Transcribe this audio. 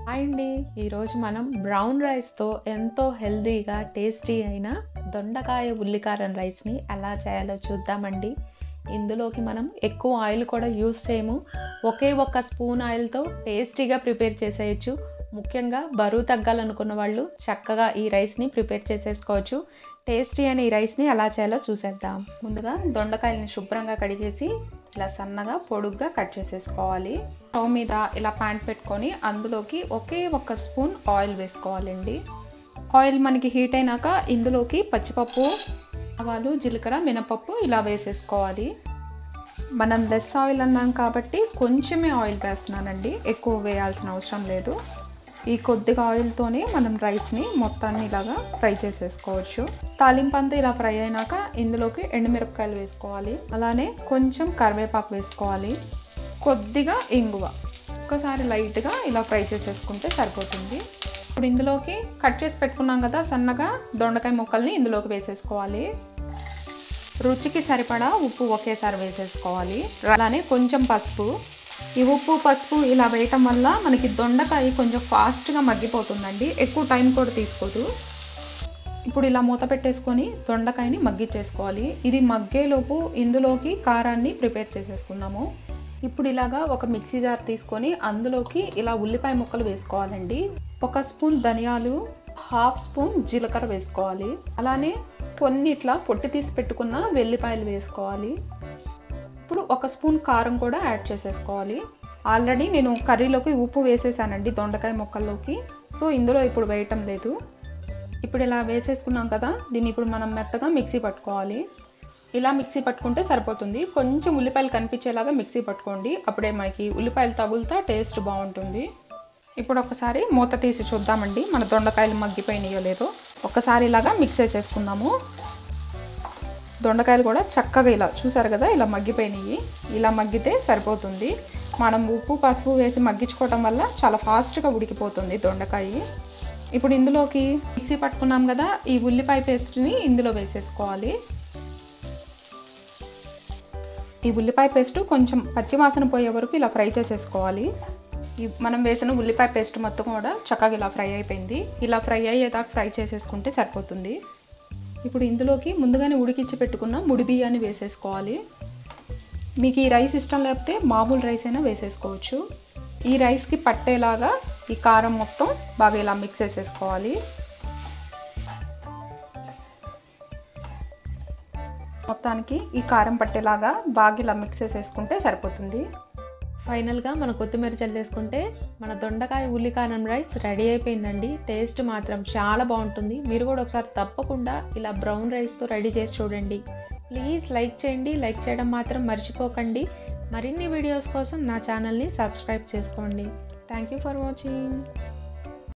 Hi అండి, ఈరోజు మనం బ్రౌన్ రైస్తో ఎంతో హెల్తీగా టేస్టీ అయిన దొండకాయ ఉల్లికారం రైస్ని ఎలా చేయాలో చూద్దామండి. ఇందులోకి మనం ఎక్కువ ఆయిల్ కూడా యూస్ చేయము. ఒకే ఒక్క స్పూన్ ఆయిల్తో టేస్టీగా ప్రిపేర్ చేసేయచ్చు. ముఖ్యంగా బరువు తగ్గాలనుకున్న వాళ్ళు చక్కగా ఈ రైస్ని ప్రిపేర్ చేసేసుకోవచ్చు. టేస్టీ అయిన ఈ రైస్ని ఎలా చేయాలో చూసేద్దాం. ముందుగా దొండకాయలని శుభ్రంగా కడిగేసి ఇలా సన్నగా పొడుగ్గా కట్ చేసేసుకోవాలి. స్టవ్ మీద ఇలా ప్యాన్ పెట్టుకొని అందులోకి ఒకే ఒక్క స్పూన్ ఆయిల్ వేసుకోవాలండి. ఆయిల్ మనకి హీట్ అయినాక ఇందులోకి పచ్చిపప్పు, ఆవాలు, జీలకర్ర, మినపప్పు ఇలా వేసేసుకోవాలి. మనం లెస్ ఆయిల్ అన్నాం కాబట్టి కొంచెమే ఆయిల్ వేస్తున్నానండి, ఎక్కువ వేయాల్సిన అవసరం లేదు. ఈ కొద్దిగా ఆయిల్తోనే మనం రైస్ని మొత్తాన్ని ఇలాగా ఫ్రై చేసేసుకోవచ్చు. తాలింపు అంతా ఇలా ఫ్రై అయినాక ఇందులోకి ఎండుమిరపకాయలు వేసుకోవాలి. అలానే కొంచెం కరివేపాకు వేసుకోవాలి, కొద్దిగా ఇంగువ. ఒక్కసారి లైట్గా ఇలా ఫ్రై చేసేసుకుంటే సరిపోతుంది. ఇప్పుడు ఇందులోకి కట్ చేసి పెట్టుకున్నాం కదా సన్నగా దొండకాయ ముక్కల్ని ఇందులోకి వేసేసుకోవాలి. రుచికి సరిపడా ఉప్పు ఒకేసారి వేసేసుకోవాలి. అలానే కొంచెం పసుపు. ఈ ఉప్పు పసుపు ఇలా వేయటం వల్ల మనకి దొండకాయ కొంచెం ఫాస్ట్గా మగ్గిపోతుందండి, ఎక్కువ టైం కూడా తీసుకోదు. ఇప్పుడు ఇలా మూత పెట్టేసుకొని దొండకాయని మగ్గిచ్చేసుకోవాలి. ఇది మగ్గేలోపు ఇందులోకి కారాన్ని ప్రిపేర్ చేసేసుకుందాము. ఇప్పుడు ఇలాగా ఒక మిక్సీ జార్ తీసుకొని అందులోకి ఇలా ఉల్లిపాయ ముక్కలు వేసుకోవాలండి. 1 స్పూన్ ధనియాలు, 1/2 స్పూన్ జీలకర్ర వేసుకోవాలి. అలానే కొన్ని ఇట్లా పొట్టి తీసి పెట్టుకున్న వెల్లిపాయలు వేసుకోవాలి. ఇప్పుడు 1 స్పూన్ కారం కూడా యాడ్ చేసేసుకోవాలి. ఆల్రెడీ నేను కర్రీలోకి ఉప్పు వేసేసానండి దొండకాయ ముక్కల్లోకి, సో ఇందులో ఇప్పుడు వేయటం లేదు. ఇప్పుడు ఇలా వేసేసుకున్నాం కదా, దీన్ని ఇప్పుడు మనం మెత్తగా మిక్సీ పట్టుకోవాలి. ఇలా మిక్సీ పట్టుకుంటే సరిపోతుంది. కొంచెం ఉల్లిపాయలు కనిపించేలాగా మిక్సీ పట్టుకోండి, అప్పుడే మనకి ఉల్లిపాయలు తగులుతా టేస్ట్ బాగుంటుంది. ఇప్పుడు ఒకసారి మూత తీసి చూద్దామండి మన దొండకాయలు మగ్గిపోయినాయో లేదో. ఒకసారి ఇలాగా మిక్స్ చేసేసుకుందాము. దొండకాయలు కూడా చక్కగా ఇలా చూసారు కదా, ఇలా మగ్గిపోయినాయి. ఇలా మగ్గితే సరిపోతుంది. మనం ఉప్పు పసుపు వేసి మగ్గించుకోవటం వల్ల చాలా ఫాస్ట్గా ఉడికిపోతుంది దొండకాయ. ఇప్పుడు ఇందులోకి మిక్సీ పట్టుకున్నాం కదా ఈ ఉల్లిపాయ పేస్ట్ని ఇందులో వేసేసుకోవాలి. ఈ ఉల్లిపాయ పేస్ట్ కొంచెం పచ్చివాసన పోయే వరకు ఇలా ఫ్రై చేసేసుకోవాలి. మనం వేసిన ఉల్లిపాయ పేస్ట్ మొత్తం కూడా చక్కగా ఇలా ఫ్రై అయిపోయింది. ఇలా ఫ్రై అయ్యేదాకా ఫ్రై చేసేసుకుంటే సరిపోతుంది. ఇప్పుడు ఇందులోకి ముందుగానే ఉడికించి పెట్టుకున్న ముడి బియ్యాన్ని వేసేసుకోవాలి. మీకు ఈ రైస్ ఇష్టం లేకపోతే మామూలు రైస్ అయినా వేసేసుకోవచ్చు. ఈ రైస్కి పట్టేలాగా ఈ కారం మొత్తం బాగా ఇలా మిక్స్ చేసేసుకోవాలి. మొత్తానికి ఈ కారం పట్టేలాగా బాగా ఇలా మిక్స్ చేసేసుకుంటే సరిపోతుంది. ఫైనల్గా మన కొత్తిమీర చల్లేసుకుంటే మన దొండకాయ ఉల్లికారం రైస్ రెడీ అయిపోయిందండి. టేస్ట్ మాత్రం చాలా బాగుంటుంది. మీరు కూడా ఒకసారి తప్పకుండా ఇలా బ్రౌన్ రైస్తో రెడీ చేసి చూడండి. ప్లీజ్ లైక్ చేయండి, లైక్ చేయడం మాత్రం మర్చిపోకండి. మరిన్ని వీడియోస్ కోసం నా ఛానల్ని సబ్స్క్రైబ్ చేసుకోండి. Thank you for watching.